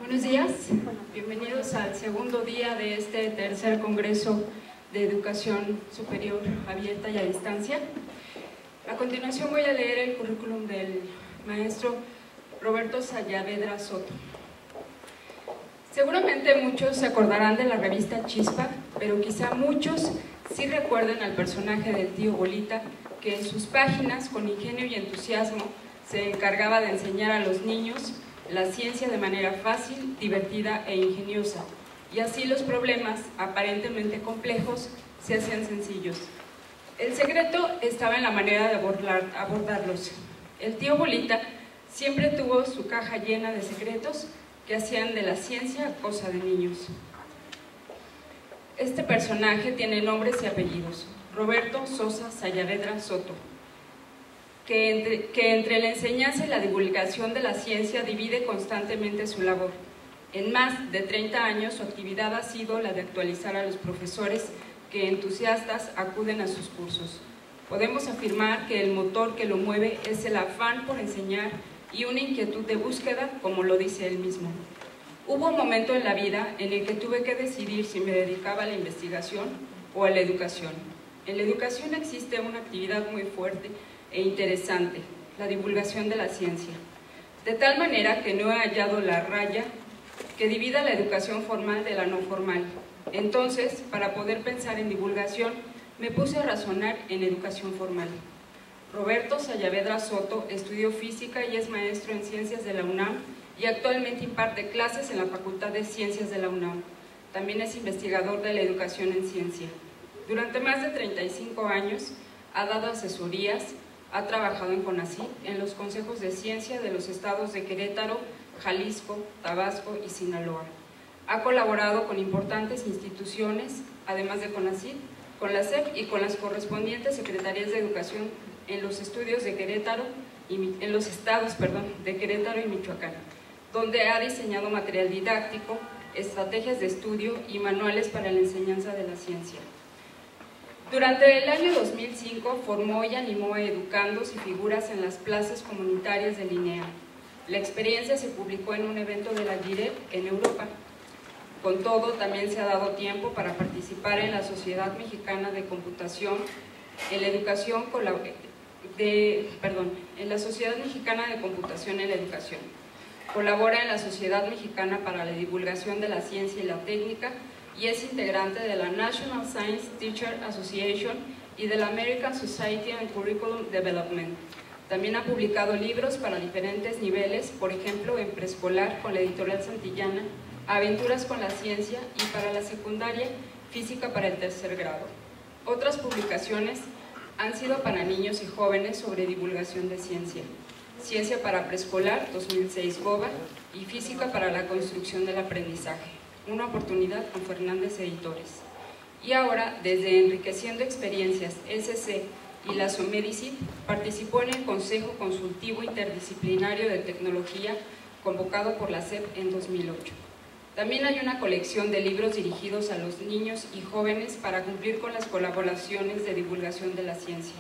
Buenos días, bienvenidos al segundo día de este tercer Congreso de Educación Superior Abierta y a Distancia. A continuación voy a leer el currículum del maestro Roberto Saavedra Soto. Seguramente muchos se acordarán de la revista Chispa, pero quizá muchos sí recuerden al personaje del tío Bolita, que en sus páginas, con ingenio y entusiasmo, se encargaba de enseñar a los niños la ciencia de manera fácil, divertida e ingeniosa, y así los problemas, aparentemente complejos, se hacían sencillos. El secreto estaba en la manera de abordarlos. El tío Bolita siempre tuvo su caja llena de secretos que hacían de la ciencia cosa de niños. Este personaje tiene nombres y apellidos: Roberto Sosa Saavedra Soto, que entre la enseñanza y la divulgación de la ciencia divide constantemente su labor. En más de 30 años su actividad ha sido la de actualizar a los profesores que entusiastas acuden a sus cursos. Podemos afirmar que el motor que lo mueve es el afán por enseñar y una inquietud de búsqueda, como lo dice él mismo. Hubo un momento en la vida en el que tuve que decidir si me dedicaba a la investigación o a la educación. En la educación existe una actividad muy fuerte e interesante, la divulgación de la ciencia, de tal manera que no he hallado la raya que divida la educación formal de la no formal. Entonces, para poder pensar en divulgación, me puse a razonar en educación formal. Roberto Saavedra Soto estudió física y es maestro en ciencias de la UNAM y actualmente imparte clases en la Facultad de Ciencias de la UNAM. También es investigador de la educación en ciencia. Durante más de 35 años ha dado asesorías. Ha trabajado en CONACYT, en los consejos de ciencia de los estados de Querétaro, Jalisco, Tabasco y Sinaloa. Ha colaborado con importantes instituciones, además de CONACYT, con la SEP y con las correspondientes secretarías de educación en los estados de Querétaro y Michoacán, donde ha diseñado material didáctico, estrategias de estudio y manuales para la enseñanza de la ciencia. Durante el año 2005 formó y animó a educandos y figuras en las plazas comunitarias de Linea. La experiencia se publicó en un evento de la GIREP en Europa. Con todo, también se ha dado tiempo para participar en la Sociedad Mexicana de Computación, en la educación, en la Sociedad Mexicana de Computación en la Educación. Colabora en la Sociedad Mexicana para la Divulgación de la Ciencia y la Técnica, y es integrante de la National Science Teacher Association y de la American Society and Curriculum Development. También ha publicado libros para diferentes niveles, por ejemplo en preescolar con la editorial Santillana, Aventuras con la Ciencia, y para la secundaria, Física para el tercer grado. Otras publicaciones han sido para niños y jóvenes sobre divulgación de ciencia: Ciencia para preescolar, 2006 GOBA, y Física para la construcción del aprendizaje, Una oportunidad con Fernández Editores. Y ahora, desde Enriqueciendo Experiencias SC y la SOMEDICIT, participó en el Consejo Consultivo Interdisciplinario de Tecnología convocado por la SEP en 2008. También hay una colección de libros dirigidos a los niños y jóvenes para cumplir con las colaboraciones de divulgación de la ciencia.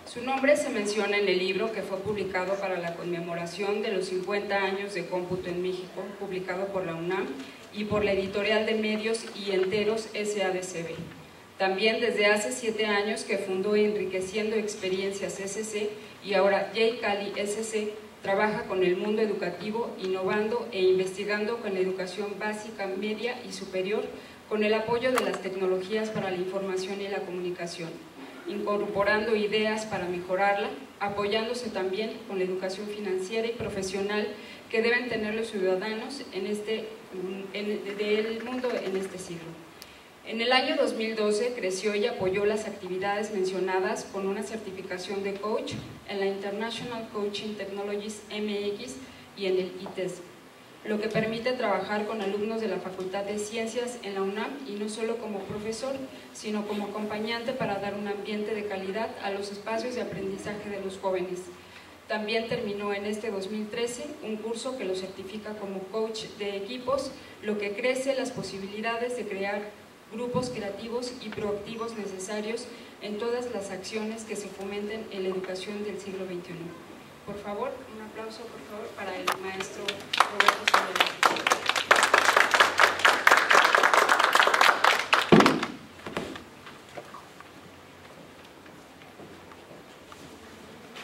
Su nombre se menciona en el libro que fue publicado para la conmemoración de los 50 años de cómputo en México, publicado por la UNAM y por la editorial de Medios y Enteros SADCB. También desde hace 7 años que fundó Enriqueciendo Experiencias SC y ahora J-Cali SC, trabaja con el mundo educativo, innovando e investigando con la educación básica, media y superior, con el apoyo de las tecnologías para la información y la comunicación, incorporando ideas para mejorarla, apoyándose también con la educación financiera y profesional que deben tener los ciudadanos del mundo en este siglo. En el año 2012 creció y apoyó las actividades mencionadas con una certificación de coach en la International Coaching Technologies MX y en el ITES, lo que permite trabajar con alumnos de la Facultad de Ciencias en la UNAM, y no solo como profesor, sino como acompañante para dar un ambiente de calidad a los espacios de aprendizaje de los jóvenes. También terminó en este 2013 un curso que lo certifica como coach de equipos, lo que crece las posibilidades de crear grupos creativos y proactivos necesarios en todas las acciones que se fomenten en la educación del siglo XXI. Por favor, un aplauso por favor para el maestro Roberto Soler.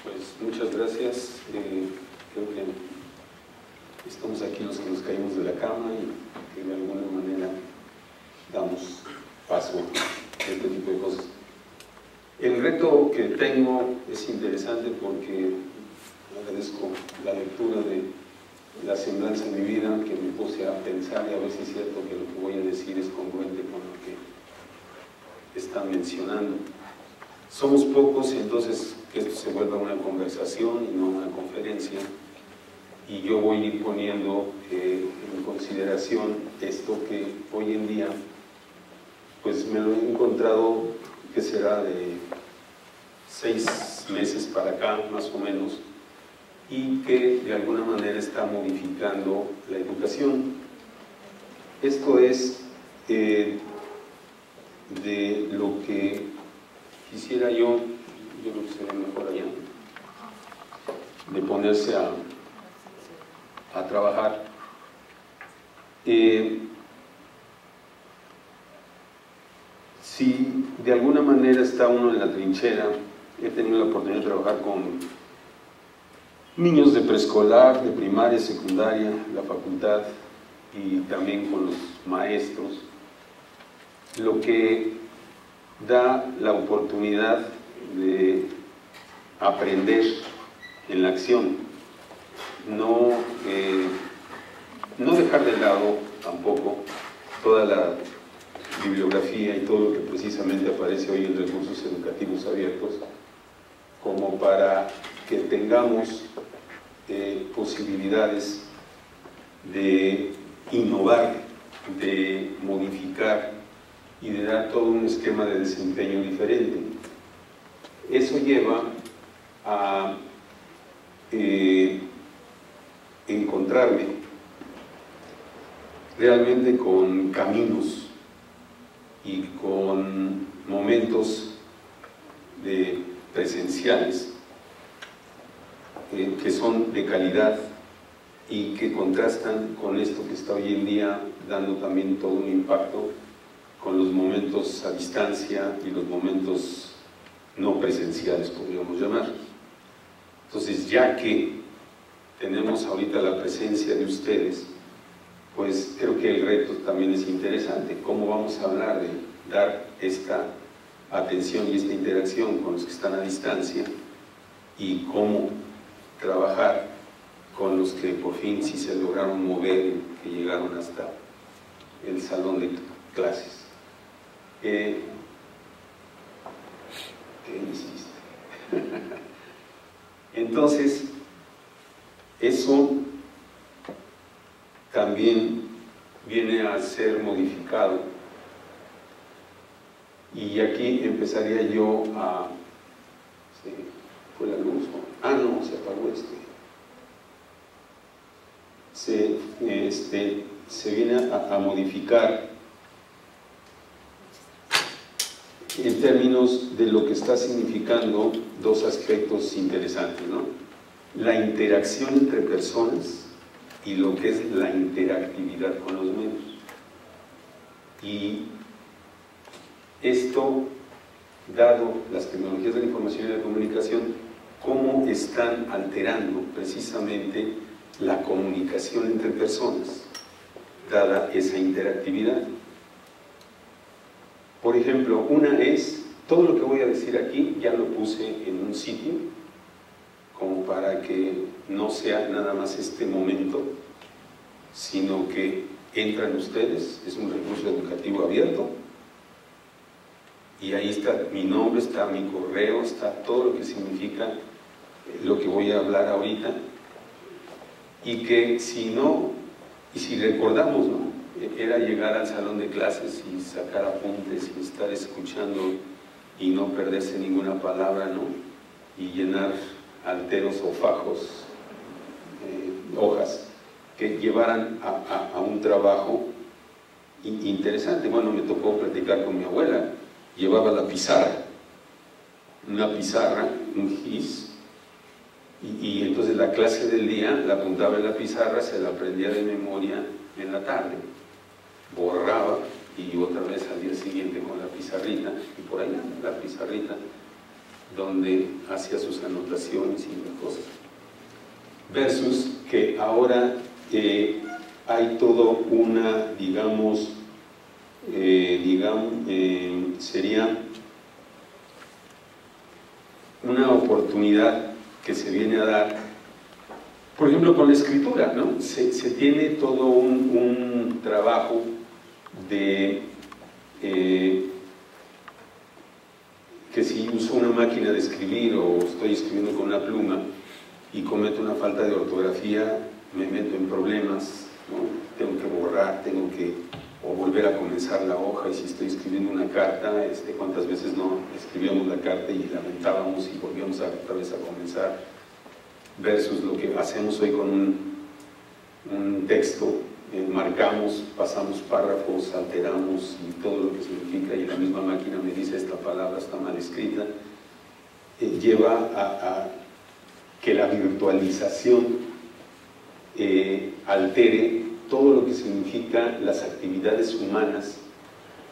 Pues muchas gracias. Creo que estamos aquí los que nos caímos de la cama y que de alguna manera damos paso a este tipo de cosas. El reto que tengo es interesante porque agradezco la lectura de La semblanza en mi vida, que me puse a pensar y a ver si es cierto que lo que voy a decir es congruente con lo que están mencionando. Somos pocos, entonces que esto se vuelva una conversación y no una conferencia, y yo voy a ir poniendo en consideración esto que hoy en día pues me lo he encontrado, que será de 6 meses para acá más o menos, y que de alguna manera está modificando la educación. Esto es de lo que quisiera yo creo que se ve mejor allá, de ponerse a trabajar. Si de alguna manera está uno en la trinchera, he tenido la oportunidad de trabajar con niños de preescolar, de primaria, secundaria, la facultad y también con los maestros, lo que da la oportunidad de aprender en la acción, no dejar de lado tampoco toda la bibliografía y todo lo que precisamente aparece hoy en recursos educativos abiertos, como para que tengamos posibilidades de innovar, de modificar y de dar todo un esquema de desempeño diferente. Eso lleva a encontrarme realmente con caminos y con momentos presenciales que son de calidad y que contrastan con esto que está hoy en día dando también todo un impacto con los momentos a distancia y los momentos no presenciales, podríamos llamar. Entonces, ya que tenemos ahorita la presencia de ustedes, pues creo que el reto también es interesante. ¿Cómo vamos a hablar de dar esta atención y esta interacción con los que están a distancia? Y cómo trabajar con los que por fin sí se lograron mover, que llegaron hasta el salón de clases. ¿Qué hiciste? Entonces, eso también viene a ser modificado, y aquí empezaría yo a... ¿sí? ¿Fue la luz? Ah, no, se apagó se viene a modificar en términos de lo que está significando dos aspectos interesantes, ¿no? La interacción entre personas y lo que es la interactividad con los medios. Y esto, dado las tecnologías de la información y la comunicación, cómo están alterando precisamente la comunicación entre personas, dada esa interactividad. Por ejemplo, una es, todo lo que voy a decir aquí ya lo puse en un sitio, como para que no sea nada más este momento, sino que entran ustedes, es un recurso educativo abierto, y ahí está mi nombre, está mi correo, está todo lo que significa lo que voy a hablar ahorita, y que si no, y si recordamos, ¿no?, era llegar al salón de clases y sacar apuntes y estar escuchando y no perderse ninguna palabra, ¿no?, y llenar alteros o fajos, hojas que llevaran a un trabajo interesante. Bueno, me tocó platicar con mi abuela, llevaba la pizarra, una pizarra, un gis, Y entonces la clase del día la apuntaba en la pizarra, se la aprendía de memoria en la tarde, borraba y otra vez al día siguiente con la pizarrita, y por allá la pizarrita donde hacía sus anotaciones y las cosas. Versus que ahora hay todo una, digamos, sería una oportunidad que se viene a dar, por ejemplo, con la escritura, ¿no? Se tiene todo un trabajo de que si uso una máquina de escribir o estoy escribiendo con una pluma y cometo una falta de ortografía, me meto en problemas, ¿no? Tengo que borrar, tengo que o volver a comenzar la hoja, y si estoy escribiendo una carta, ¿cuántas veces no escribíamos la carta y lamentábamos y volvíamos otra vez a comenzar? Versus lo que hacemos hoy con un texto, marcamos, pasamos párrafos, alteramos y todo lo que significa, y la misma máquina me dice esta palabra está mal escrita, lleva a que la virtualización altere todo lo que significa las actividades humanas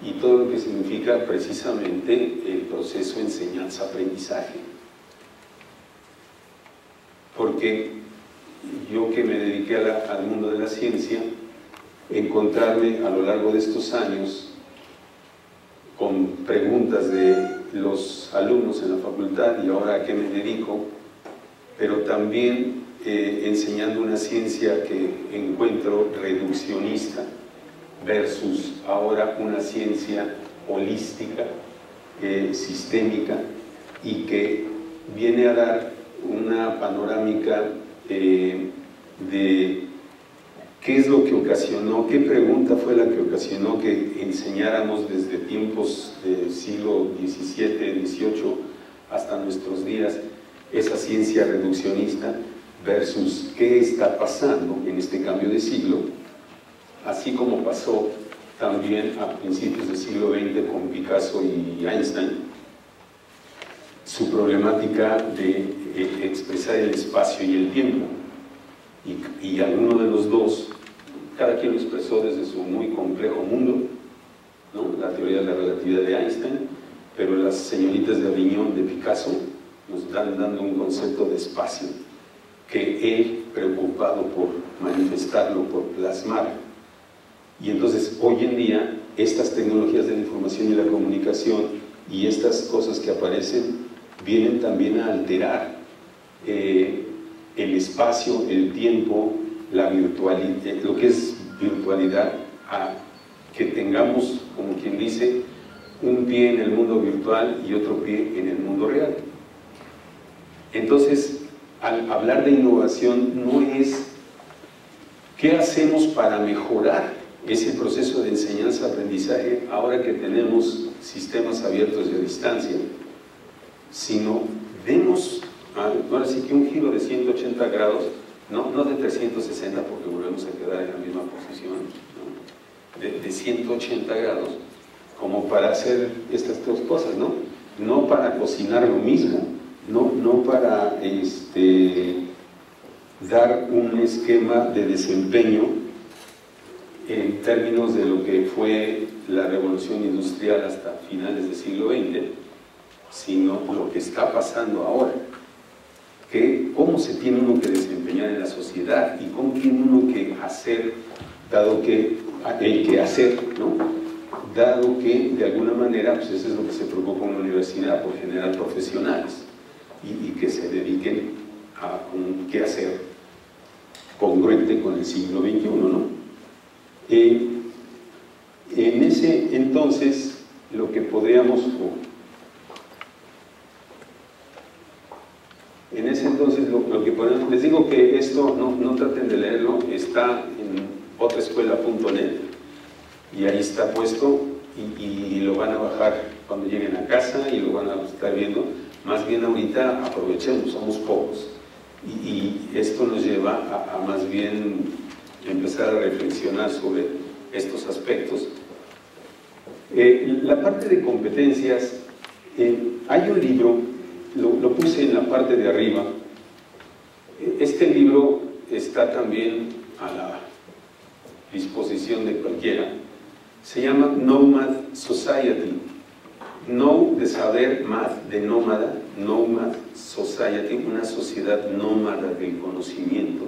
y todo lo que significa precisamente el proceso enseñanza-aprendizaje. Porque yo, que me dediqué al mundo de la ciencia, encontrarme a lo largo de estos años con preguntas de los alumnos en la facultad y ahora a qué me dedico, pero también enseñando una ciencia que encuentro reduccionista versus ahora una ciencia holística, sistémica, y que viene a dar una panorámica de qué es lo que ocasionó, qué pregunta fue la que ocasionó que enseñáramos desde tiempos del siglo XVII, XVIII hasta nuestros días esa ciencia reduccionista, versus qué está pasando en este cambio de siglo, así como pasó también a principios del siglo XX con Picasso y Einstein, su problemática de expresar el espacio y el tiempo, y alguno de los dos, cada quien lo expresó desde su muy complejo mundo, ¿no? La teoría de la relatividad de Einstein, pero las señoritas de Avignon de Picasso nos están dando un concepto de espacio que él, preocupado por manifestarlo, por plasmar. Y entonces hoy en día estas tecnologías de la información y la comunicación y estas cosas que aparecen vienen también a alterar el espacio, el tiempo, la virtualidad, lo que es virtualidad, a que tengamos, como quien dice, un pie en el mundo virtual y otro pie en el mundo real. Entonces, al hablar de innovación, no es qué hacemos para mejorar ese proceso de enseñanza-aprendizaje ahora que tenemos sistemas abiertos y a distancia, sino demos ahora sí que un giro de 180 grados, no de 360 porque volvemos a quedar en la misma posición, ¿no? de 180 grados, como para hacer estas dos cosas, no para cocinar lo mismo, no para dar un esquema de desempeño en términos de lo que fue la revolución industrial hasta finales del siglo XX, sino lo que está pasando ahora, que cómo se tiene uno que desempeñar en la sociedad y cómo tiene uno que hacer, dado que el que hacer, ¿no? Dado que de alguna manera, pues eso es lo que se preocupa en la universidad, por generar profesionales y que se dediquen a un quehacer congruente con el siglo XXI, ¿no? En ese entonces, lo que podríamos, les digo que esto no traten de leerlo, está en otraescuela.net y ahí está puesto y lo van a bajar cuando lleguen a casa y lo van a estar viendo. Más bien ahorita aprovechemos, somos pocos, y esto nos lleva a más bien empezar a reflexionar sobre estos aspectos. La parte de competencias, hay un libro, lo puse en la parte de arriba, Este libro está también a la disposición de cualquiera. Se llama Nomad Society. No de saber, mad de nómada, Nomad Society, una sociedad nómada del conocimiento,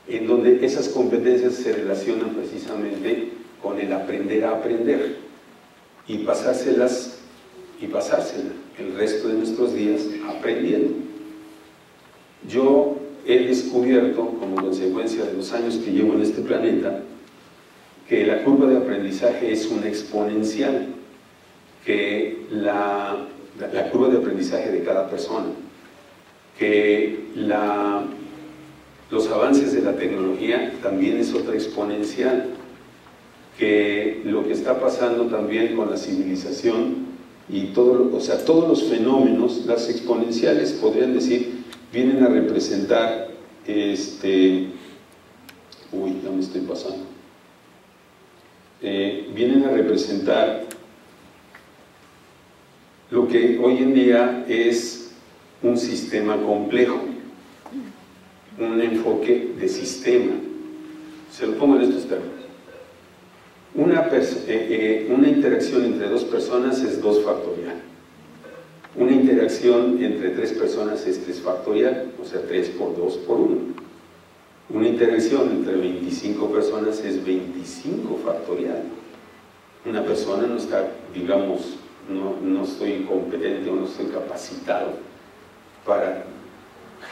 en donde esas competencias se relacionan precisamente con el aprender a aprender y pasársela el resto de nuestros días aprendiendo. Yo he descubierto, como consecuencia de los años que llevo en este planeta, que la curva de aprendizaje es una exponencial, que la curva de aprendizaje de cada persona, que los avances de la tecnología también es otra exponencial, que lo que está pasando también con la civilización y todos los fenómenos, las exponenciales, podrían decir, vienen a representar ya me estoy pasando. Vienen a representar lo que hoy en día es un sistema complejo, un enfoque de sistema. Se lo pongo en estos términos. Una interacción entre dos personas es 2 factorial. Una interacción entre 3 personas es 3 factorial, o sea, 3 por 2 por 1. Una interacción entre 25 personas es 25 factorial. Una persona no está, digamos, no estoy competente o no estoy capacitado para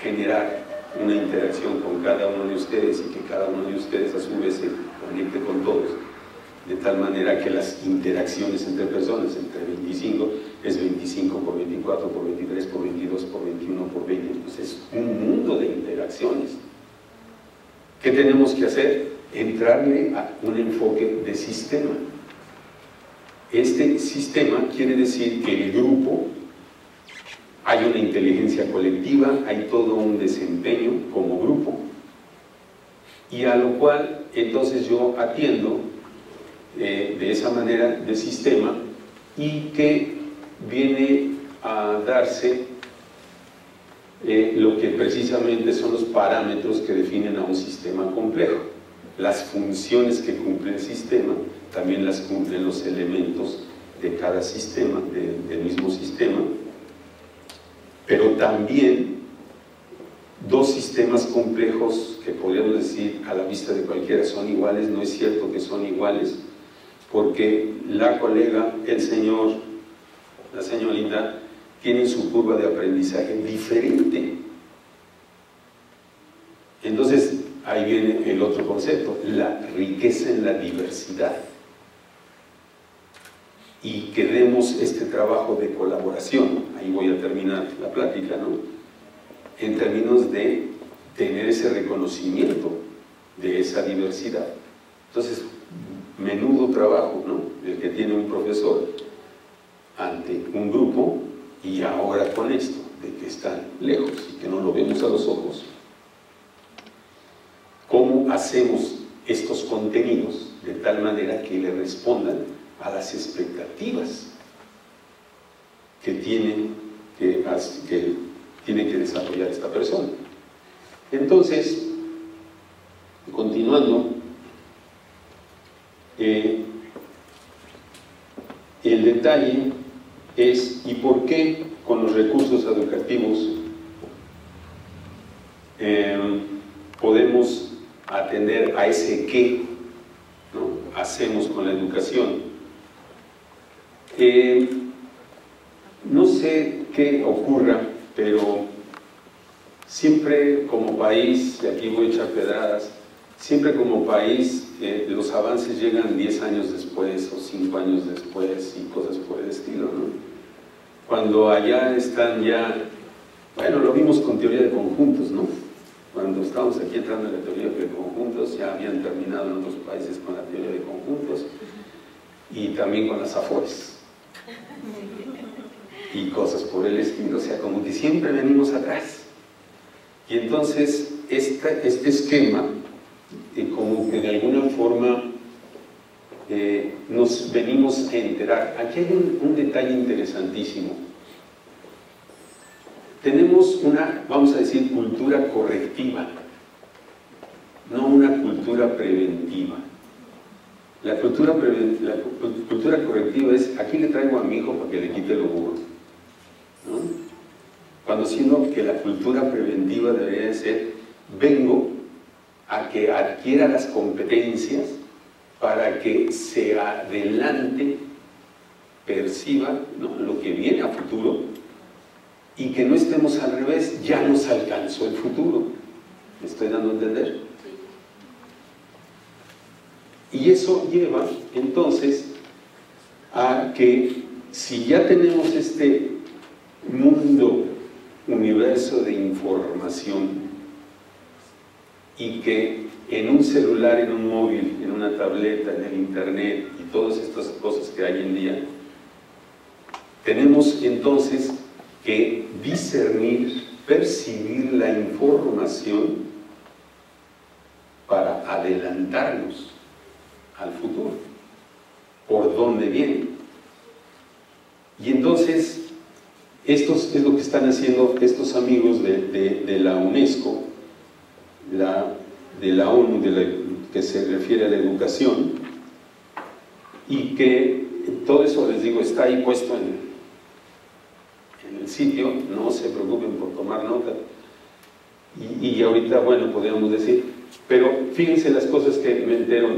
generar una interacción con cada uno de ustedes y que cada uno de ustedes a su vez se conecte con todos, de tal manera que las interacciones entre personas, entre 25, es 25 por 24, por 23, por 22, por 21, por 20, entonces es un mundo de interacciones. ¿Qué tenemos que hacer? Entrarle a un enfoque de sistema. Este sistema quiere decir que el grupo, hay una inteligencia colectiva, hay todo un desempeño como grupo, y a lo cual entonces yo atiendo de esa manera de sistema, y que viene a darse lo que precisamente son los parámetros que definen a un sistema complejo. Las funciones que cumple el sistema también las cumplen los elementos de cada sistema, del mismo sistema, pero también 2 sistemas complejos que podríamos decir a la vista de cualquiera son iguales. No es cierto que son iguales, porque la colega, el señor, la señorita tienen su curva de aprendizaje diferente. Entonces ahí viene el otro concepto, la riqueza en la diversidad, y que demos este trabajo de colaboración. Ahí voy a terminar la plática, ¿no? En términos de tener ese reconocimiento de esa diversidad. Entonces, menudo trabajo, ¿no?, el que tiene un profesor ante un grupo, y ahora con esto, de que están lejos y que no lo vemos a los ojos. ¿Cómo hacemos estos contenidos de tal manera que le respondan a las expectativas que tiene que desarrollar esta persona? Entonces, continuando, el detalle es, ¿y por qué con los recursos educativos podemos atender a ese qué, ¿no?, hacemos con la educación? No sé qué ocurra, pero siempre como país, y aquí voy a echar pedradas, siempre como país los avances llegan 10 años después o 5 años después y cosas por el estilo, ¿no? Cuando allá están ya, bueno, lo vimos con teoría de conjuntos, ¿no? Cuando estábamos aquí entrando en la teoría de conjuntos, ya habían terminado en otros países con la teoría de conjuntos y también con las afores y cosas por el estilo, o sea, como que siempre venimos atrás. Y entonces este esquema como que de alguna forma nos venimos a enterar. Aquí hay un detalle interesantísimo. Tenemos tenemos una, vamos a decir, cultura correctiva, no una cultura preventiva. La cultura correctiva es, aquí le traigo a mi hijo para que le quite lo burro, ¿no? Cuando siento que la cultura preventiva debería de ser, vengo a que adquiera las competencias para que se adelante, perciba, ¿no?, lo que viene a futuro, y que no estemos al revés, ya nos alcanzó el futuro. ¿Me estoy dando a entender? Y eso lleva entonces a que si ya tenemos este mundo, universo de información, y que en un celular, en un móvil, en una tableta, en el internet y todas estas cosas que hay en día, tenemos entonces que discernir, percibir la información para adelantarnos al futuro, por dónde viene. Y entonces, esto es lo que están haciendo estos amigos de la UNESCO, de la ONU, que se refiere a la educación, y que todo eso, les digo, está ahí puesto en el sitio, no se preocupen por tomar nota. Y ahorita, bueno, podríamos decir, pero fíjense las cosas que me entero,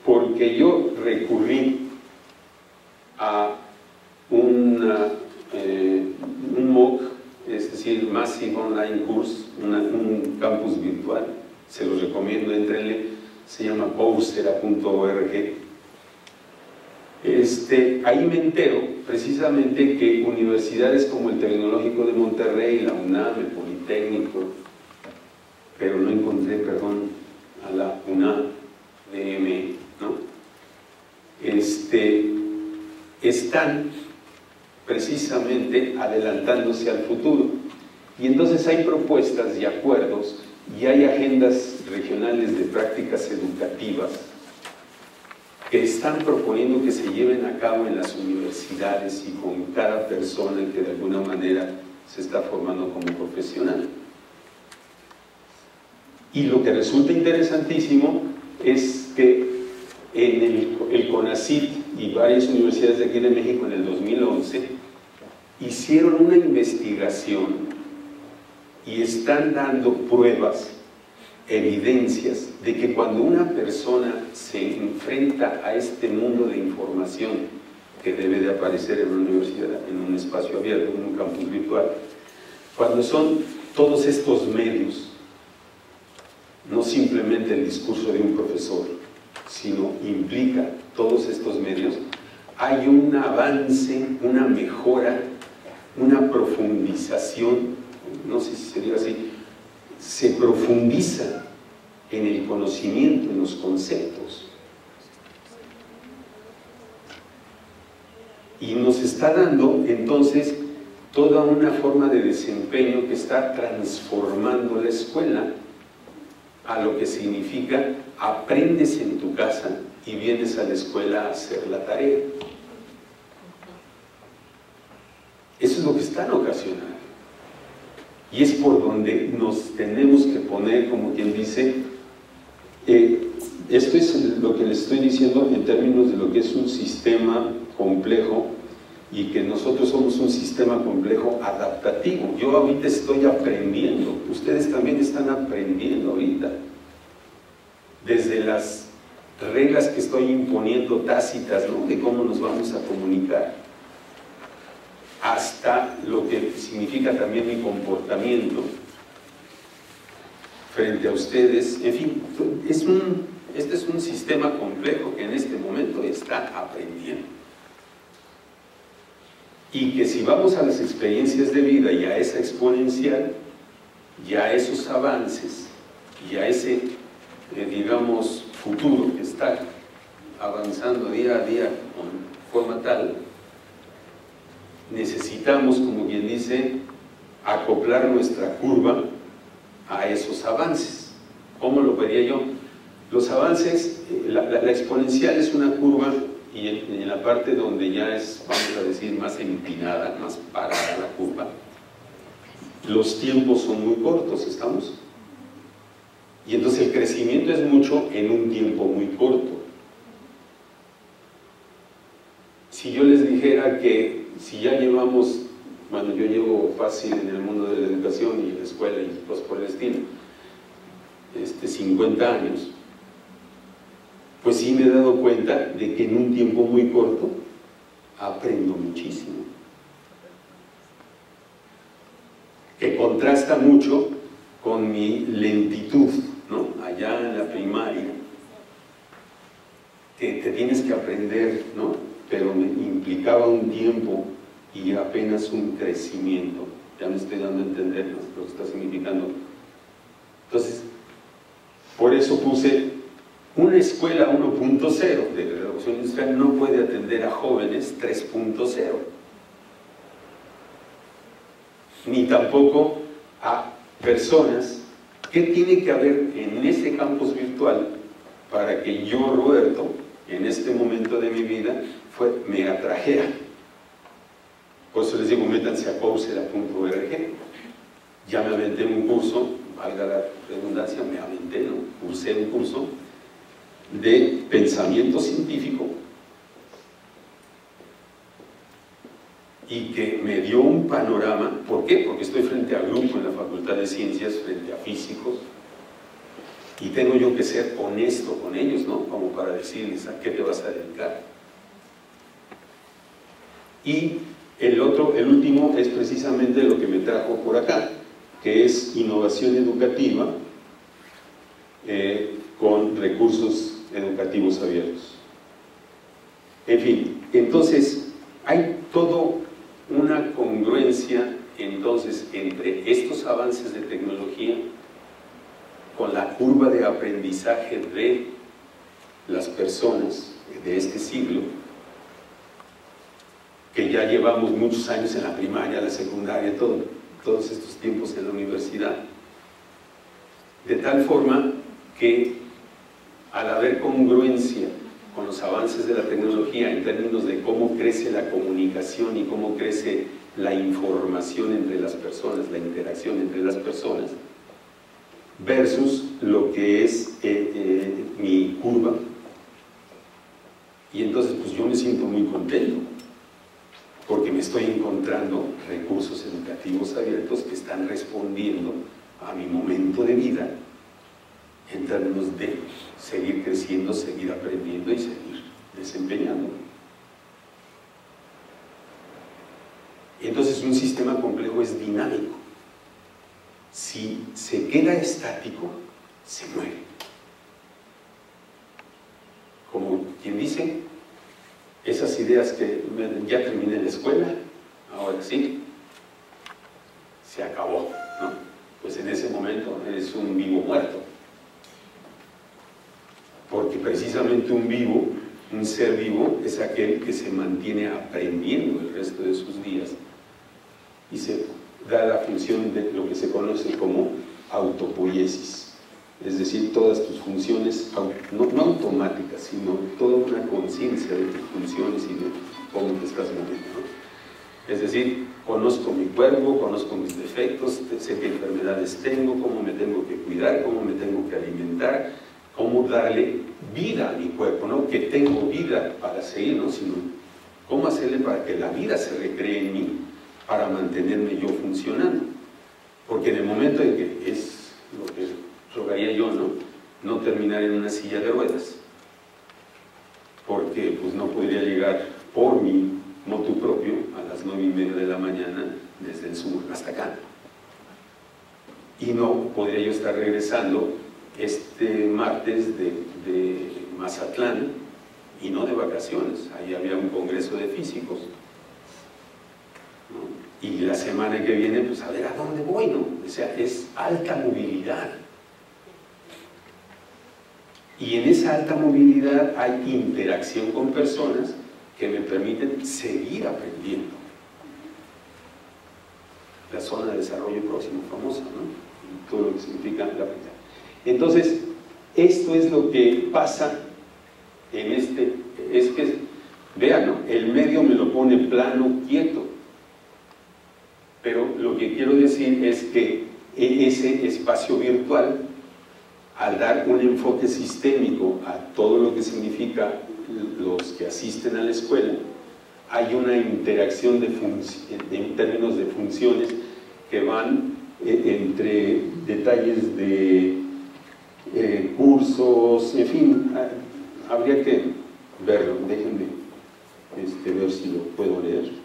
porque yo recurrí a un MOOC, es decir, Massive Online Course, un campus virtual, se los recomiendo, entrenle, se llama coursera.org. Ahí me entero precisamente que universidades como el Tecnológico de Monterrey, la UNAM, el Politécnico, pero no encontré, perdón, a la UNAM, DM, ¿no?, están precisamente adelantándose al futuro. Y entonces hay propuestas y acuerdos y hay agendas regionales de prácticas educativas que están proponiendo que se lleven a cabo en las universidades y con cada persona que de alguna manera se está formando como profesional. Y lo que resulta interesantísimo es que en el CONACYT y varias universidades de aquí de México en el 2011 hicieron una investigación y están dando pruebas, evidencias de que cuando una persona se enfrenta a este mundo de información que debe de aparecer en una universidad, en un espacio abierto, en un campus virtual, cuando son todos estos medios, no simplemente el discurso de un profesor, sino implica todos estos medios, hay un avance, una mejora, una profundización, no sé si se diga así, se profundiza en el conocimiento, en los conceptos. Y nos está dando entonces toda una forma de desempeño que está transformando la escuela a lo que significa aprendes en tu casa y vienes a la escuela a hacer la tarea. Eso es lo que están ocasionando. Y es por donde nos tenemos que poner, como quien dice, esto es lo que les estoy diciendo en términos de lo que es un sistema complejo y que nosotros somos un sistema complejo adaptativo. Yo ahorita estoy aprendiendo, ustedes también están aprendiendo ahorita. Desde las reglas que estoy imponiendo tácitas, ¿no?, de cómo nos vamos a comunicar, hasta lo que significa también mi comportamiento frente a ustedes. En fin, este es un sistema complejo que en este momento está aprendiendo. Y que si vamos a las experiencias de vida y a esa exponencial, y a esos avances, y a ese, digamos, futuro que está avanzando día a día con forma tal, necesitamos, como quien dice, acoplar nuestra curva a esos avances. ¿Cómo lo vería yo? Los avances, la exponencial es una curva y en la parte donde ya es, vamos a decir, más empinada, más parada la curva, los tiempos son muy cortos, ¿estamos? Y entonces el crecimiento es mucho en un tiempo muy corto. Si yo les dijera que si ya llevamos, bueno, yo llevo fácil en el mundo de la educación y la escuela y cosas por el estilo, 50 años, pues sí me he dado cuenta de que en un tiempo muy corto aprendo muchísimo, que contrasta mucho con mi lentitud, ¿no? Allá en la primaria, que te tienes que aprender, ¿no? Pero me implicaba un tiempo y apenas un crecimiento. Ya me estoy dando a entender lo que está significando. Entonces, por eso puse una escuela 1.0 de la revolución industrial no puede atender a jóvenes 3.0, ni tampoco a personas. ¿Qué tiene que haber en ese campus virtual para que yo, Roberto, en este momento de mi vida, me atrajera? Por eso les digo, métanse a coursera.org. Ya me aventé un curso, valga la redundancia, me aventé, ¿no? Cursé un curso de pensamiento científico y que me dio un panorama. ¿Por qué? Porque estoy frente a grupo en la Facultad de Ciencias, frente a físicos, y tengo yo que ser honesto con ellos, ¿no? Como para decirles a qué te vas a dedicar. Y el último es precisamente lo que me trajo por acá, que es innovación educativa con recursos educativos abiertos. En fin, entonces hay toda una congruencia entonces entre estos avances de tecnología con la curva de aprendizaje de las personas de este siglo, que ya llevamos muchos años en la primaria, la secundaria, todos estos tiempos en la universidad, de tal forma que al haber congruencia con los avances de la tecnología en términos de cómo crece la comunicación y cómo crece la información entre las personas, la interacción entre las personas, versus lo que es mi curva, y entonces pues yo me siento muy contento porque me estoy encontrando recursos educativos abiertos que están respondiendo a mi momento de vida en términos de seguir creciendo, seguir aprendiendo y seguir desempeñando. Entonces un sistema complejo es dinámico. Si se queda estático, se muere. Como quien dice, esas ideas que ya terminé la escuela, ahora sí, se acabó, ¿no? Pues en ese momento eres un vivo muerto. Porque precisamente un ser vivo, es aquel que se mantiene aprendiendo el resto de sus días y se da la función de lo que se conoce como autopoiesis, es decir, todas tus funciones, no automáticas, sino toda una conciencia de tus funciones y de cómo te estás moviendo, ¿no? Es decir, conozco mi cuerpo, conozco mis defectos, sé qué enfermedades tengo, cómo me tengo que cuidar, cómo me tengo que alimentar, cómo darle vida a mi cuerpo, no que tengo vida para seguir, ¿no? Sino cómo hacerle para que la vida se recree en mí para mantenerme yo funcionando. Porque en el momento en que es lo que rogaría yo, no terminar en una silla de ruedas, porque pues no podría llegar por mi motu propio a las 9:30 de la mañana desde el sur hasta acá, y no podría yo estar regresando este martes de Mazatlán, y no de vacaciones. Ahí había un congreso de físicos, ¿no? Y la semana que viene, pues a ver a dónde voy, ¿no? O sea, es alta movilidad. Y en esa alta movilidad hay interacción con personas que me permiten seguir aprendiendo. La zona de desarrollo próximo, famosa, ¿no? Y todo lo que significa la aprendizaje. Entonces, esto es lo que pasa en es que, vean, ¿no? El medio me lo pone plano, quieto, pero lo lo que quiero decir es que ese espacio virtual, al dar un enfoque sistémico a todo lo que significa los que asisten a la escuela, hay una interacción en términos de funciones que van entre detalles de cursos, en fin, habría que verlo. Déjenme ver si lo puedo leer.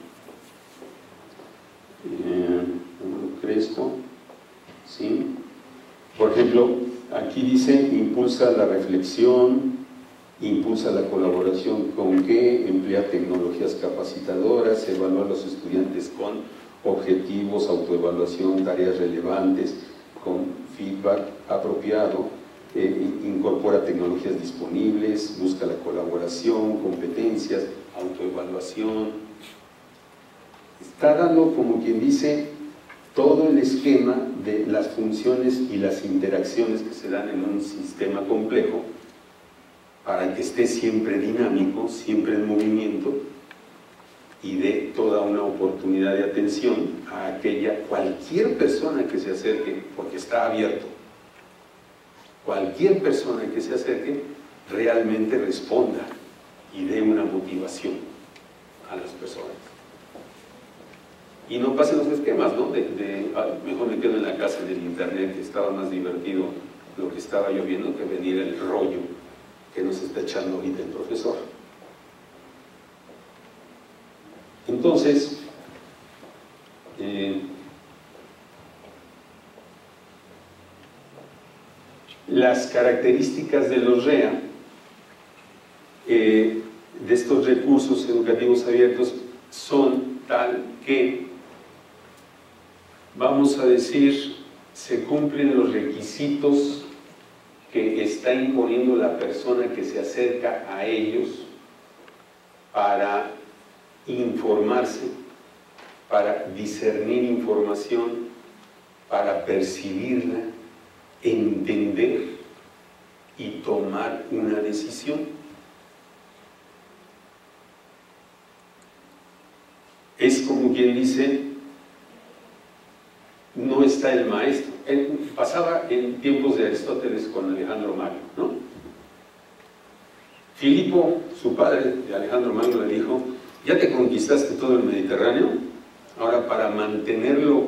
Crespo, ¿sí? Por ejemplo, aquí dice: impulsa la reflexión, impulsa la colaboración con qué, emplea tecnologías capacitadoras, evalúa a los estudiantes con objetivos, autoevaluación, tareas relevantes, con feedback apropiado, incorpora tecnologías disponibles, busca la colaboración, competencias, autoevaluación. Está dando, como quien dice, todo el esquema de las funciones y las interacciones que se dan en un sistema complejo para que esté siempre dinámico, siempre en movimiento, y dé toda una oportunidad de atención a cualquier persona que se acerque, porque está abierto. Cualquier persona que se acerque realmente responda y dé una motivación a las personas. Y no pasen los esquemas, ¿no? Mejor me quedo en la casa del internet, que estaba más divertido lo que estaba yo viendo que venir el rollo que nos está echando ahorita el profesor. Entonces, las características de los REA, de estos recursos educativos abiertos, son tal que, vamos a decir, se cumplen los requisitos que está imponiendo la persona que se acerca a ellos para informarse, para discernir información, para percibirla, entender y tomar una decisión. Es como quien dice: no está el maestro. Pasaba en tiempos de Aristóteles con Alejandro Magno, ¿no? Filipo, su padre de Alejandro Magno, le dijo: ya te conquistaste todo el Mediterráneo, ahora para mantenerlo,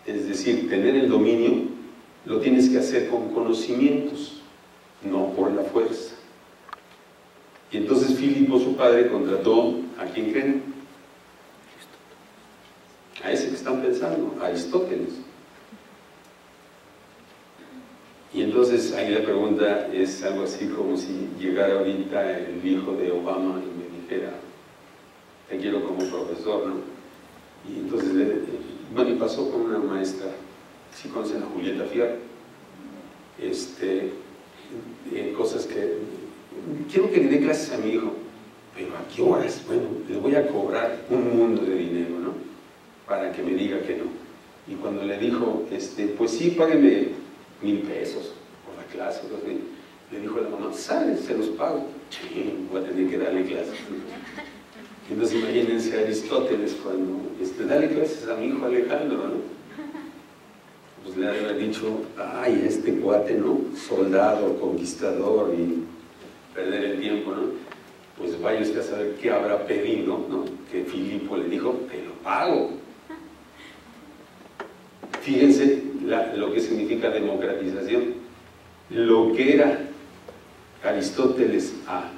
es decir, tener el dominio, lo tienes que hacer con conocimientos, no por la fuerza. Y entonces Filipo, su padre, contrató ¿a quién creen? A ese que están pensando, a Aristóteles. Y entonces ahí la pregunta es algo así como si llegara ahorita el hijo de Obama y me dijera: te quiero como profesor, ¿no? Y entonces, bueno, y pasó con una maestra, si conocen a Julieta Fierro, cosas que, quiero que le dé clases a mi hijo, pero ¿a qué horas? Bueno, le voy a cobrar un mundo de dinero, ¿no? Para que me diga que no. Y cuando le dijo, pues sí, págueme 1,000 pesos por la clase, le dijo a la mamá: sale, se los pago. Sí, voy a tener que darle clases. Entonces imagínense a Aristóteles cuando dale clases a mi hijo Alejandro, ¿no? Pues le había dicho: ay, este cuate, ¿no? Soldado, conquistador, y perder el tiempo, ¿no? Pues vaya usted a saber qué habrá pedido, ¿no? Que Filipo le dijo: te lo pago. Fíjense lo que significa democratización. Lo que era Aristóteles a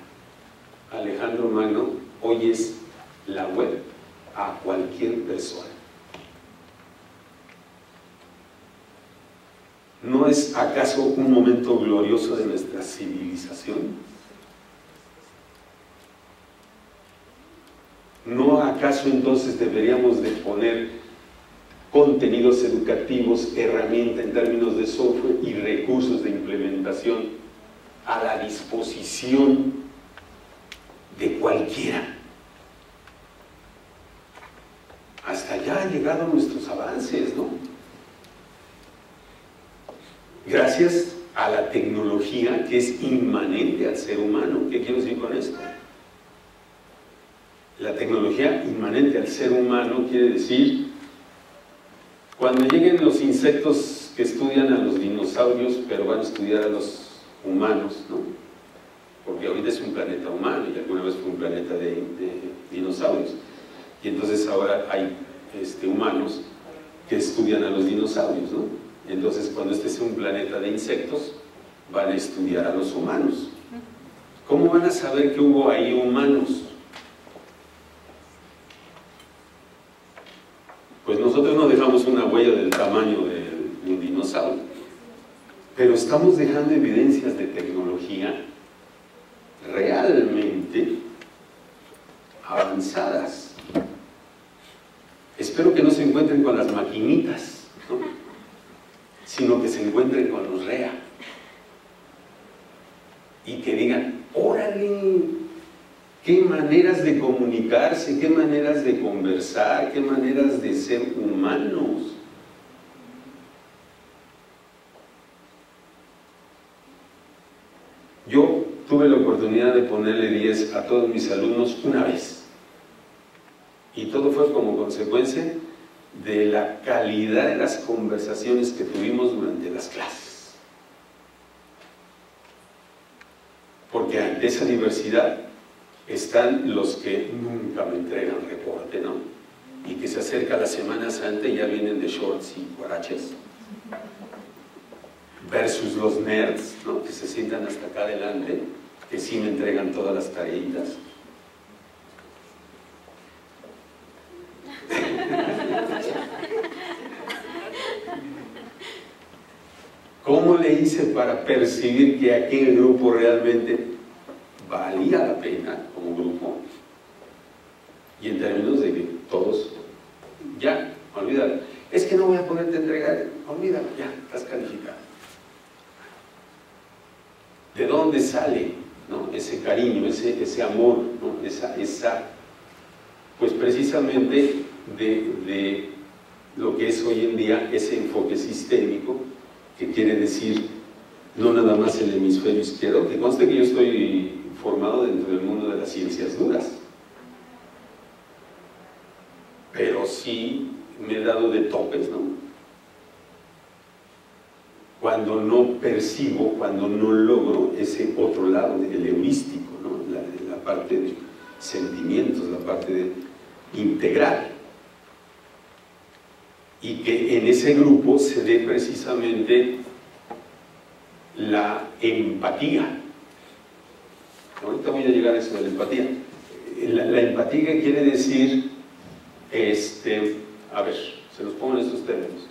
Alejandro Magno, hoy es la web a cualquier persona. ¿No es acaso un momento glorioso de nuestra civilización? ¿No acaso entonces deberíamos de poner contenidos educativos, herramienta en términos de software y recursos de implementación a la disposición de cualquiera? Hasta allá han llegado nuestros avances, ¿no? Gracias a la tecnología que es inmanente al ser humano. ¿Qué quiero decir con esto? La tecnología inmanente al ser humano quiere decir cuando lleguen los insectos que estudian a los dinosaurios, pero van a estudiar a los humanos, ¿no? Porque ahorita es un planeta humano y alguna vez fue un planeta de dinosaurios. Y entonces ahora hay humanos que estudian a los dinosaurios, ¿no? Entonces cuando este sea un planeta de insectos, van a estudiar a los humanos. ¿Cómo van a saber que hubo ahí humanos? Pues nosotros no dejamos una huella del tamaño de un dinosaurio, pero estamos dejando evidencias de tecnología realmente avanzadas. Espero que no se encuentren con las maquinitas, ¿no? Sino que se encuentren con los REA y que digan, órale, qué maneras de comunicarse, qué maneras de conversar, qué maneras de ser humanos. Yo tuve la oportunidad de ponerle 10 a todos mis alumnos una vez. Y todo fue como consecuencia de la calidad de las conversaciones que tuvimos durante las clases. Porque ante esa diversidad están los que nunca me entregan reporte, ¿no? Y que se acerca la Semana Santa y ya vienen de shorts y guaraches. Versus los nerds, ¿no? Que se sientan hasta acá adelante, que sí me entregan todas las tareitas. ¿Cómo le hice para percibir que aquel grupo realmente valía la pena como grupo? Y en términos de que todos, ya, olvídalo. Es que no voy a poderte entregar, olvídalo, ya, estás calificado. ¿De dónde sale, ¿no? Ese cariño, ese amor, ¿no? Pues precisamente de lo que es hoy en día ese enfoque sistémico, que quiere decir no nada más el hemisferio izquierdo, que conste que yo estoy formado dentro del mundo de las ciencias duras, pero sí me he dado de topes, ¿no? Cuando no percibo, cuando no logro ese otro lado, el heurístico, ¿no? La parte de sentimientos, la parte de integral. Y que en ese grupo se dé precisamente la empatía. Ahorita voy a llegar a eso de la empatía. La empatía quiere decir, a ver, se los pongo en estos términos.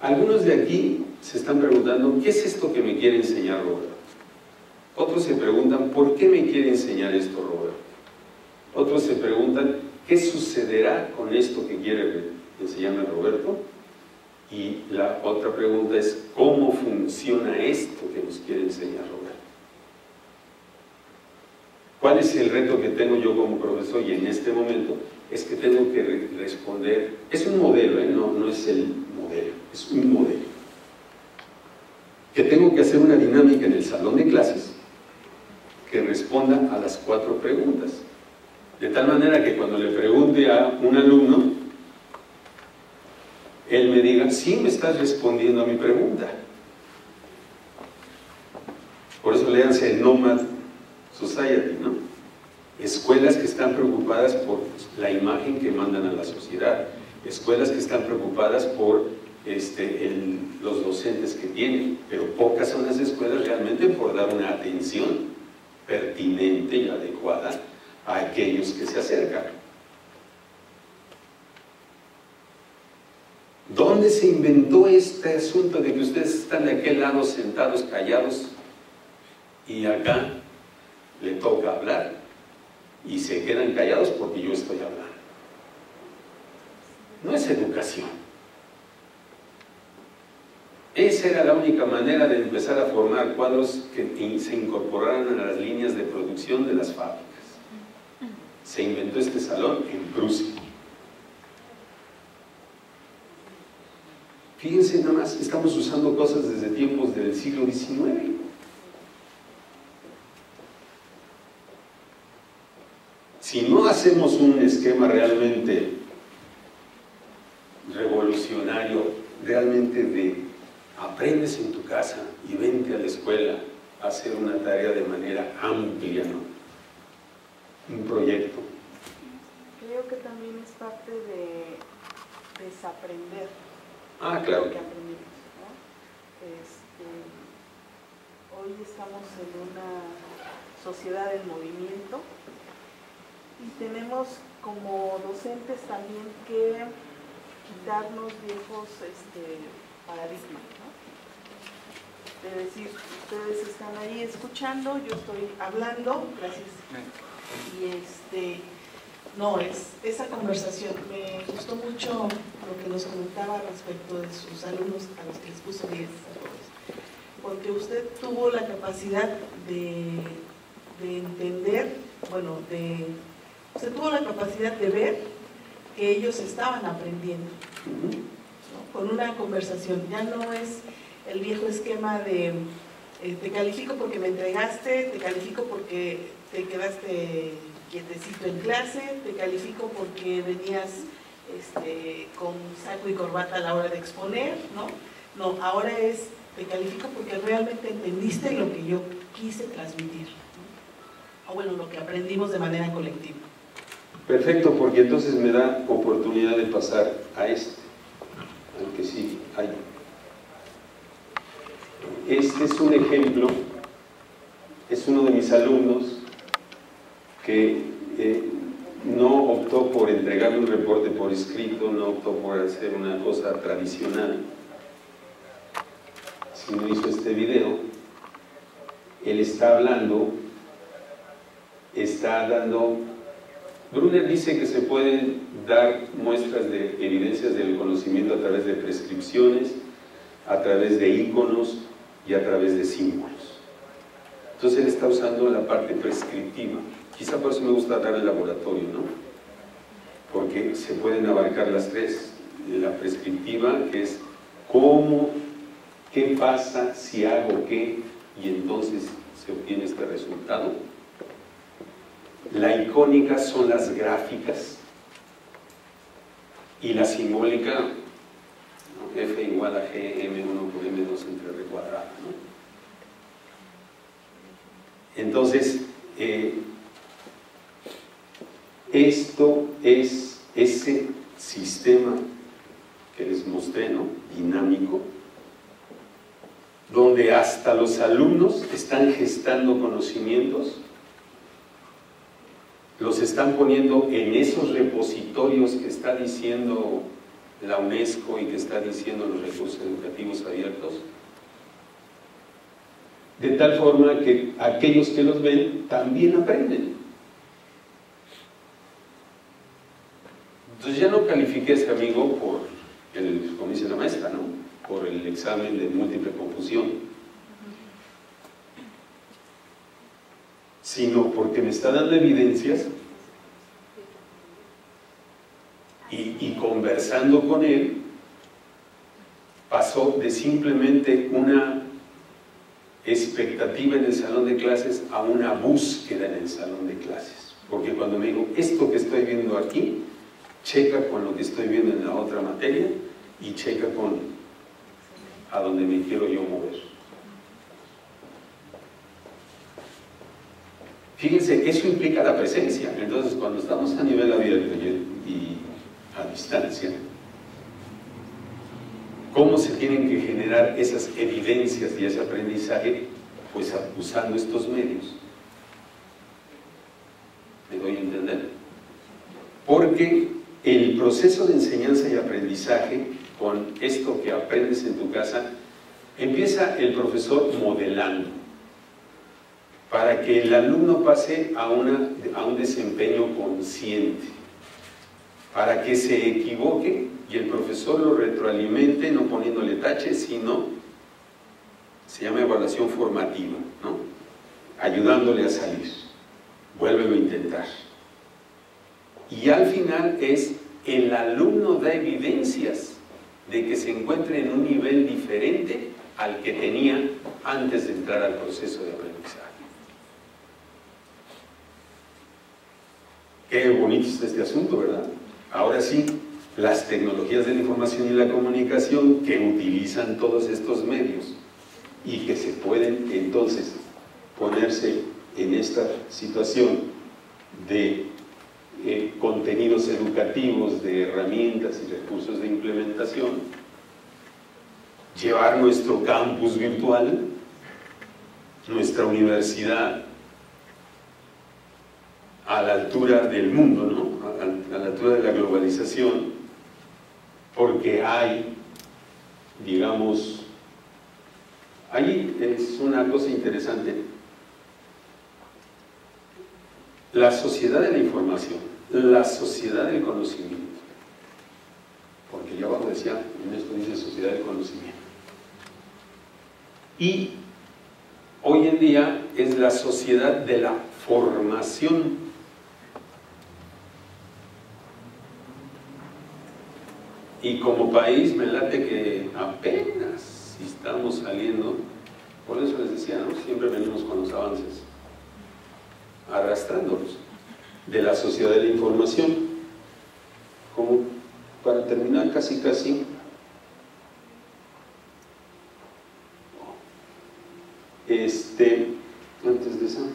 Algunos de aquí se están preguntando, ¿qué es esto que me quiere enseñar Roberto? Otros se preguntan, ¿por qué me quiere enseñar esto Roberto? Otros se preguntan, ¿qué sucederá con esto que quiere enseñarme Roberto? Y la otra pregunta es, ¿cómo funciona esto que nos quiere enseñar Roberto? ¿Cuál es el reto que tengo yo como profesor? Y en este momento es que tengo que responder, es un modelo, no es el modelo, es un modelo. Que tengo que hacer una dinámica en el salón de clases que responda a las 4 preguntas. De tal manera que cuando le pregunte a un alumno, él me diga, sí me estás respondiendo a mi pregunta. Por eso léanse el Nomad Society, ¿no? Escuelas que están preocupadas por la imagen que mandan a la sociedad, escuelas que están preocupadas por los docentes que tienen, pero pocas son las escuelas realmente por dar una atención pertinente y adecuada a aquellos que se acercan. ¿Dónde se inventó este asunto de que ustedes están de aquel lado sentados callados y acá le toca hablar y se quedan callados porque yo estoy hablando? No es educación. Esa era la única manera de empezar a formar cuadros que se incorporaran a las líneas de producción de las fábricas. Se inventó este salón en Prusia. Fíjense nada más, estamos usando cosas desde tiempos del siglo XIX. Si no hacemos un esquema realmente revolucionario realmente de aprendes en tu casa y vente a la escuela a hacer una tarea de manera amplia, ¿no? Un proyecto. Creo que también es parte de desaprender Claro. lo que aprendimos, ¿no? Hoy estamos en una sociedad en movimiento y tenemos como docentes también que quitarnos viejos paradigmas, ¿no? Es decir, ustedes están ahí escuchando, yo estoy hablando, gracias. Y no, esa conversación me gustó mucho lo que nos comentaba respecto de sus alumnos a los que les puso 10 a todos, porque usted tuvo la capacidad de entender, bueno, usted tuvo la capacidad de ver que ellos estaban aprendiendo, ¿no? Con una conversación. Ya no es el viejo esquema de te califico porque me entregaste, te califico porque te quedaste quietecito en clase, te califico porque venías con saco y corbata a la hora de exponer, ¿no? No, ahora es te califico porque realmente entendiste lo que yo quise transmitir, ¿no? O bueno, lo que aprendimos de manera colectiva. Perfecto, porque entonces me da oportunidad de pasar a al que sí hay. Este es un ejemplo, es uno de mis alumnos que no optó por entregarle un reporte por escrito, no optó por hacer una cosa tradicional, sino hizo este video. Él está hablando, está dando... Brunner dice que se pueden dar muestras de evidencias del conocimiento a través de prescripciones, a través de íconos y a través de símbolos. Entonces él está usando la parte prescriptiva. Quizá por eso me gusta dar el laboratorio, ¿no? Porque se pueden abarcar las tres. La prescriptiva, que es cómo, qué pasa si hago qué, y entonces se obtiene este resultado. La icónica son las gráficas, y la simbólica, ¿no? F igual a G, M1 por M2 entre R cuadrado, ¿no? Entonces, esto es ese sistema que les mostré, ¿no? Dinámico, donde hasta los alumnos están gestando conocimientos, los están poniendo en esos repositorios que está diciendo la UNESCO y que está diciendo los recursos educativos abiertos, de tal forma que aquellos que los ven también aprenden. Entonces ya no califiqué a ese amigo por como dice la maestra, ¿no? Por el examen de múltiple confusión, sino porque me está dando evidencias y conversando con él pasó de simplemente una expectativa en el salón de clases a una búsqueda en el salón de clases, porque cuando me digo esto que estoy viendo aquí checa con lo que estoy viendo en la otra materia y checa con a donde me quiero yo mover. Fíjense, eso implica la presencia. Entonces, cuando estamos a nivel abierto y a distancia, ¿cómo se tienen que generar esas evidencias y ese aprendizaje? Pues usando estos medios. ¿Me doy a entender? Porque el proceso de enseñanza y aprendizaje, con esto que aprendes en tu casa, empieza el profesor modelando, para que el alumno pase a un desempeño consciente, para que se equivoque y el profesor lo retroalimente, no poniéndole taches, sino, se llama evaluación formativa, ¿no? Ayudándole a salir. Vuélvelo a intentar. Y al final es el alumno da evidencias de que se encuentra en un nivel diferente al que tenía antes de entrar al proceso de aprendizaje. Qué bonito es este asunto, ¿verdad? Ahora sí, las tecnologías de la información y la comunicación que utilizan todos estos medios y que se pueden entonces ponerse en esta situación de contenidos educativos, de herramientas y recursos de implementación, llevar nuestro campus virtual, nuestra universidad a la altura del mundo, ¿no? A la altura de la globalización, porque hay, digamos, ahí es una cosa interesante. La sociedad de la información, la sociedad del conocimiento, porque yo abajo decía, en esto dice sociedad del conocimiento, y hoy en día es la sociedad de la formación. Y como país me late que apenas estamos saliendo, por eso les decía, ¿no? Siempre venimos con los avances, arrastrándolos, de la sociedad de la información. Como para terminar casi, antes de eso,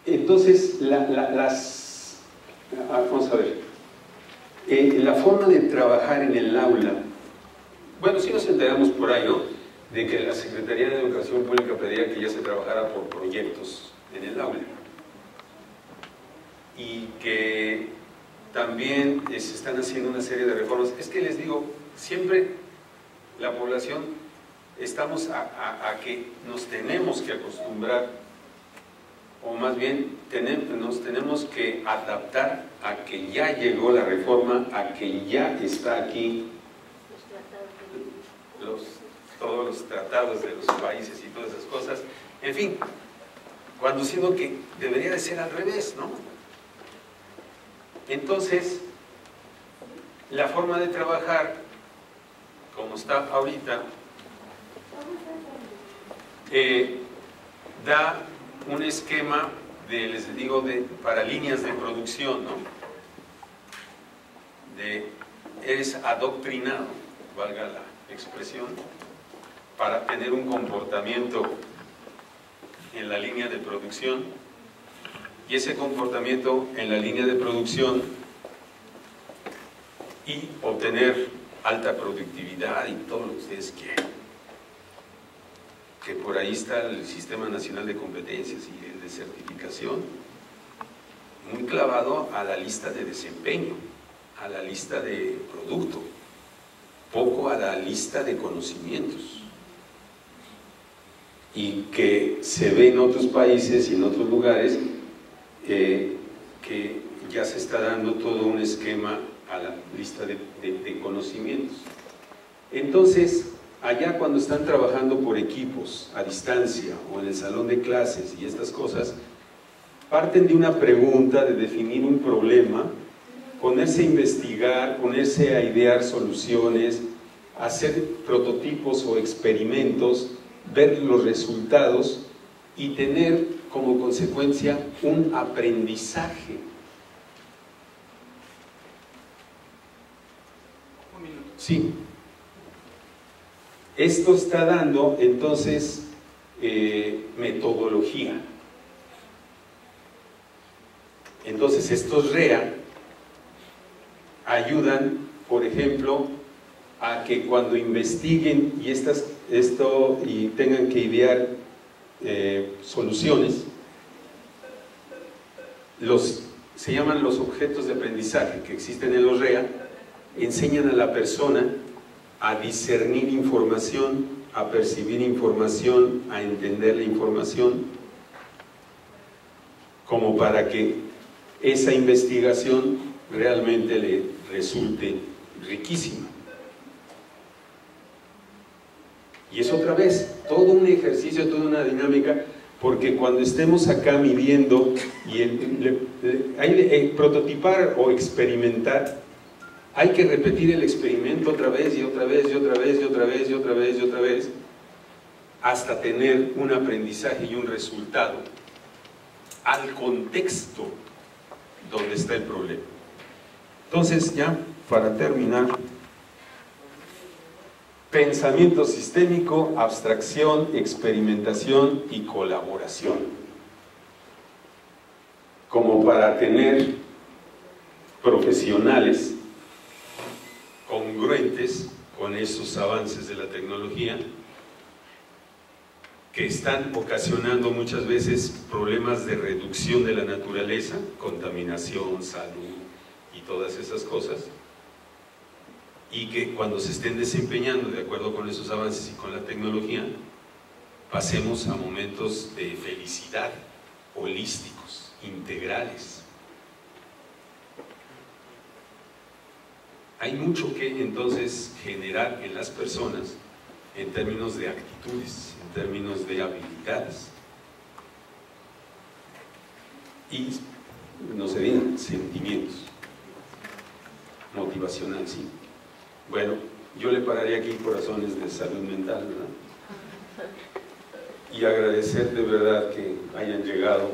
entonces vamos a ver, la forma de trabajar en el aula, bueno, sí nos enteramos por ahí, ¿no?, de que la Secretaría de Educación Pública pedía que ya se trabajara por proyectos en el aula y que también se están haciendo una serie de reformas. Es que les digo, siempre la población estamos a que nos tenemos que acostumbrar, o más bien nos tenemos que adaptar a que ya llegó la reforma, a que ya está aquí todos los tratados de los países y todas esas cosas, en fin, cuando siendo que debería de ser al revés, ¿no? Entonces, la forma de trabajar, como está ahorita, da un esquema les digo, para líneas de producción, ¿no? Eres adoctrinado, valga la expresión, para tener un comportamiento en la línea de producción, y ese comportamiento en la línea de producción y obtener alta productividad y todo lo que ustedes quieran. Que por ahí está el Sistema Nacional de Competencias y el de certificación, muy clavado a la lista de desempeño, a la lista de producto, poco a la lista de conocimientos. Y que se ve en otros países y en otros lugares que ya se está dando todo un esquema a la lista de conocimientos. Entonces, allá cuando están trabajando por equipos, a distancia o en el salón de clases y estas cosas, parten de una pregunta, de definir un problema, ponerse a investigar, ponerse a idear soluciones, hacer prototipos o experimentos, ver los resultados y tener como consecuencia un aprendizaje. Un minuto. Sí. Esto está dando entonces metodología. Entonces estos REA ayudan, por ejemplo, a que cuando investiguen y tengan que idear soluciones, se llaman los objetos de aprendizaje que existen en los REA, enseñan a la persona a discernir información, a percibir información, a entender la información, como para que esa investigación realmente le resulte riquísima. Y es otra vez todo un ejercicio, toda una dinámica, porque cuando estemos acá midiendo y prototipar o experimentar, hay que repetir el experimento otra vez y otra vez y otra vez y otra vez y otra vez y otra vez hasta tener un aprendizaje y un resultado al contexto donde está el problema. Entonces, ya para terminar, pensamiento sistémico, abstracción, experimentación y colaboración, como para tener profesionales congruentes con esos avances de la tecnología que están ocasionando muchas veces problemas de reducción de la naturaleza, contaminación, salud y todas esas cosas, y que cuando se estén desempeñando de acuerdo con esos avances y con la tecnología, pasemos a momentos de felicidad, holísticos, integrales. Hay mucho que entonces generar en las personas en términos de actitudes, en términos de habilidades. Y no se digan sentimientos, motivacional, sí. Bueno, yo le pararía aquí por razones de salud mental, ¿verdad? Y agradecer de verdad que hayan llegado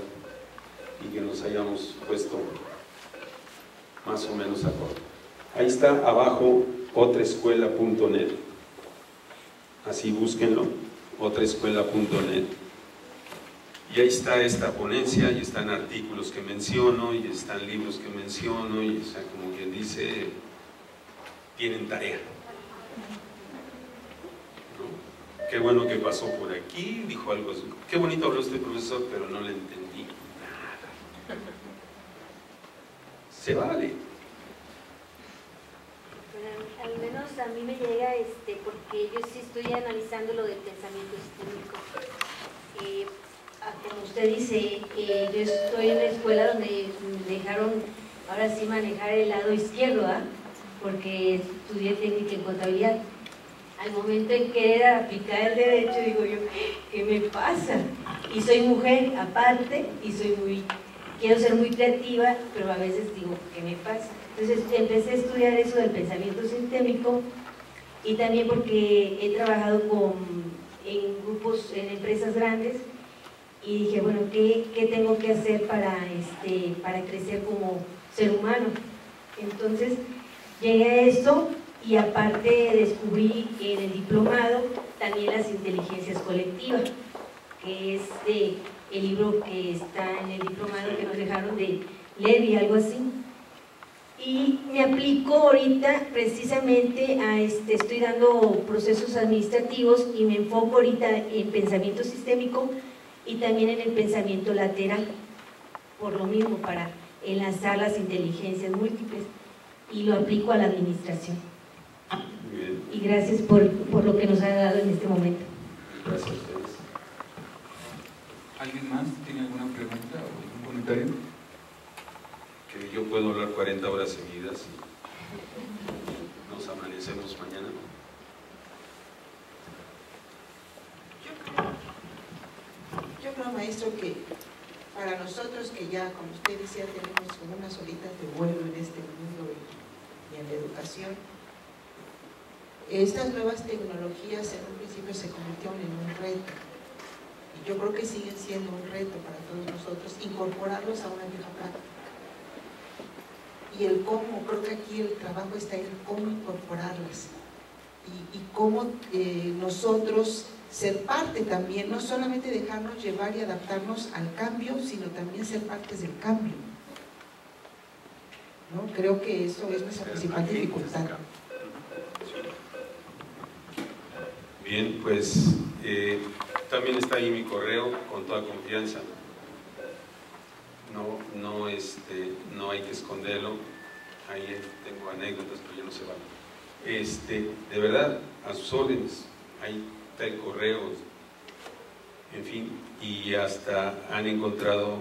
y que nos hayamos puesto más o menos a acuerdo. Ahí está abajo otraescuela.net, así búsquenlo, otraescuela.net, y ahí está esta ponencia, y están artículos que menciono, y están libros que menciono, y o sea, como quien dice, tienen tarea, ¿no? Qué bueno que pasó por aquí, dijo algo así, qué bonito habló este profesor, pero no le entendí nada. Se vale. Al menos a mí me llega, porque yo sí estoy analizando lo del pensamiento sistémico. Como usted dice, yo estoy en la escuela donde me dejaron, ahora sí, manejar el lado izquierdo, ¿eh? Porque estudié técnica en contabilidad. Al momento en querer aplicar el derecho, digo yo, ¿qué me pasa? Y soy mujer aparte, y quiero ser muy creativa, pero a veces digo, ¿qué me pasa? Entonces empecé a estudiar eso del pensamiento sistémico, y también porque he trabajado en grupos, en empresas grandes, y dije, bueno, ¿qué tengo que hacer para crecer como ser humano? Entonces llegué a esto, y aparte descubrí en el diplomado también las inteligencias colectivas, que es el libro que está en el diplomado que nos dejaron de Levi, algo así. Y me aplico ahorita precisamente a estoy dando procesos administrativos, y me enfoco ahorita en pensamiento sistémico y también en el pensamiento lateral, por lo mismo, para enlazar las inteligencias múltiples, y lo aplico a la administración. Bien. Y gracias por lo que nos ha dado en este momento. Gracias a ustedes. ¿Alguien más tiene alguna pregunta o algún comentario? Que yo puedo hablar 40 horas seguidas y nos amanecemos mañana. Yo creo, maestro, que para nosotros que ya, como usted decía, tenemos como unas horitas de vuelo en este mundo y en la educación, estas nuevas tecnologías en un principio se convirtieron en un reto, y yo creo que siguen siendo un reto para todos nosotros incorporarlos a una vieja práctica. Y el cómo, creo que aquí el trabajo está en cómo incorporarlas y cómo nosotros ser parte también, no solamente dejarnos llevar y adaptarnos al cambio, sino también ser partes del cambio, ¿no? Creo que eso es nuestra principal dificultad. Bien, pues también está ahí mi correo con toda confianza. No hay que esconderlo. Ahí tengo anécdotas, pero ya no se van. De verdad, a sus órdenes. Ahí está el correo, en fin, y hasta han encontrado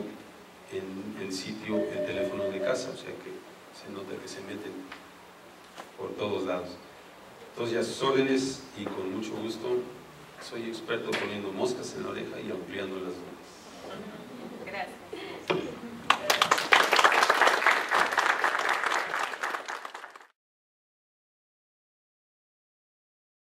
en el sitio el teléfono de casa, o sea que se nota que se meten por todos lados. Entonces, a sus órdenes, y con mucho gusto, soy experto poniendo moscas en la oreja y ampliando las dudas.